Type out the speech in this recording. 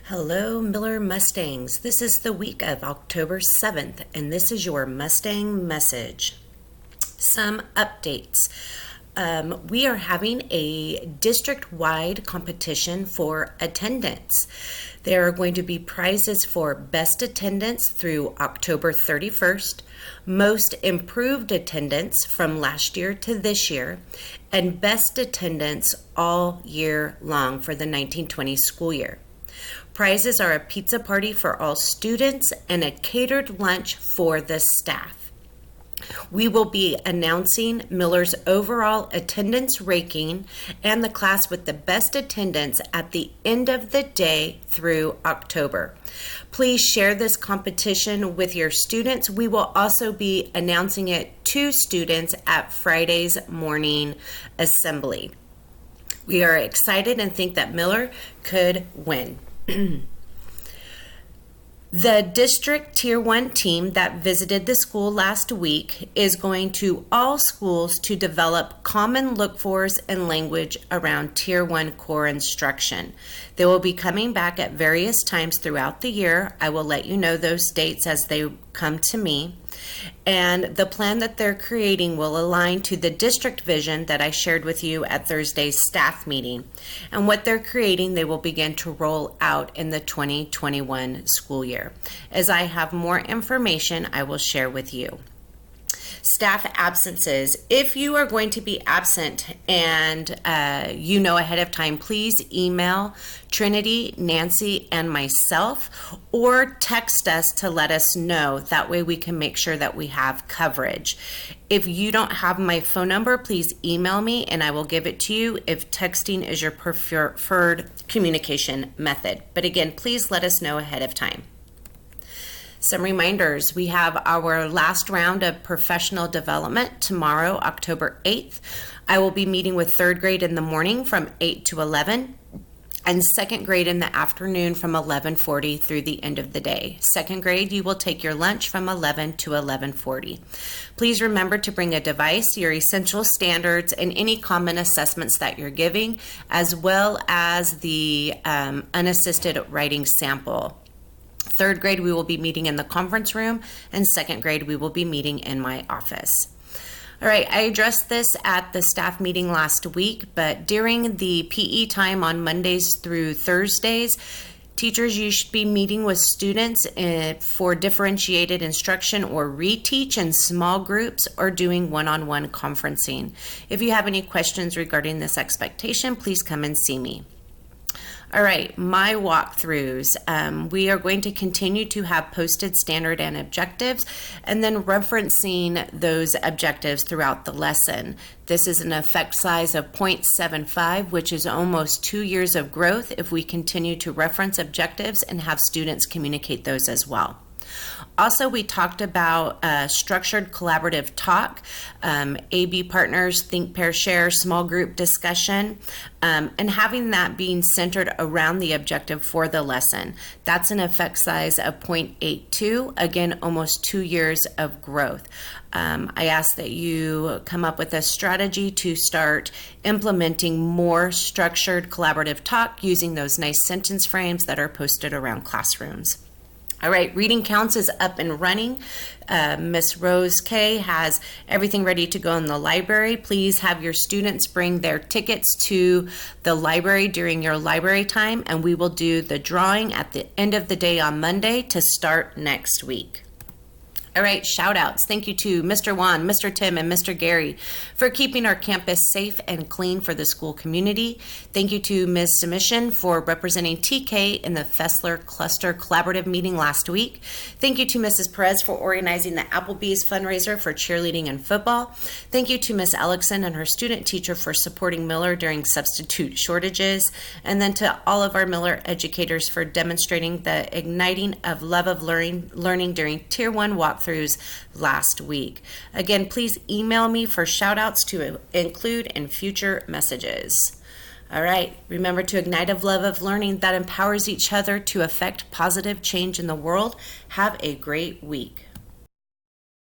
Hello, Miller Mustangs. This is the week of October 7th, and this is your Mustang Message. Some updates. We are having a district-wide competition for attendance. There are going to be prizes for best attendance through October 31st, most improved attendance from last year to this year, and best attendance all year long for the 1920 school year. Prizes are a pizza party for all students and a catered lunch for the staff. We will be announcing Miller's overall attendance ranking and the class with the best attendance at the end of the day through October. Please share this competition with your students. We will also be announcing it to students at Friday's morning assembly. We are excited and think that Miller could win. The district Tier 1 team that visited the school last week is going to all schools to develop common look-fors and language around Tier 1 core instruction. They will be coming back at various times throughout the year. I will let you know those dates as they come to me. And the plan that they're creating will align to the district vision that I shared with you at Thursday's staff meeting. And what they're creating, they will begin to roll out in the 2021 school year. As I have more information, I will share with you. Staff absences. If you are going to be absent and you know ahead of time, please email Trinity, Nancy, and myself, or text us to let us know. That way we can make sure that we have coverage. If you don't have my phone number, please email me and I will give it to you if texting is your preferred communication method. But again, please let us know ahead of time. Some reminders. We have our last round of professional development tomorrow, October 8th. I will be meeting with third grade in the morning from 8 to 11 and second grade in the afternoon from 11:40 through the end of the day. Second grade, you will take your lunch from 11 to 11:40. Please remember to bring a device, your essential standards, and any common assessments that you're giving, as well as the unassisted writing sample. Third grade, we will be meeting in the conference room, and second grade, we will be meeting in my office. All right, I addressed this at the staff meeting last week, but during the PE time on Mondays through Thursdays, teachers, you should be meeting with students for differentiated instruction or reteach in small groups or doing one-on-one conferencing. If you have any questions regarding this expectation, please come and see me. All right, my walkthroughs. We are going to continue to have posted standard and objectives and then referencing those objectives throughout the lesson. This is an effect size of 0.75, which is almost 2 years of growth if we continue to reference objectives and have students communicate those as well. Also, we talked about structured collaborative talk, AB partners, think, pair, share, small group discussion, and having that being centered around the objective for the lesson. That's an effect size of 0.82, again, almost 2 years of growth. I ask that you come up with a strategy to start implementing more structured collaborative talk using those nice sentence frames that are posted around classrooms. All right, reading counts is up and running. Miss Rose K has everything ready to go in the library. Please have your students bring their tickets to the library during your library time, and we will do the drawing at the end of the day on Monday to start next week. All right, shout outs. Thank you to Mr. Juan, Mr. Tim, and Mr. Gary for keeping our campus safe and clean for the school community. Thank you to Ms. Submission for representing TK in the Fessler Cluster Collaborative meeting last week. Thank you to Mrs. Perez for organizing the Applebee's fundraiser for cheerleading and football. Thank you to Ms. Alexson and her student teacher for supporting Miller during substitute shortages. And then to all of our Miller educators for demonstrating the igniting of love of learning during Tier 1 walkthroughs last week. Again, please email me for shout outs to include in future messages. All right, remember to ignite a love of learning that empowers each other to affect positive change in the world. Have a great week.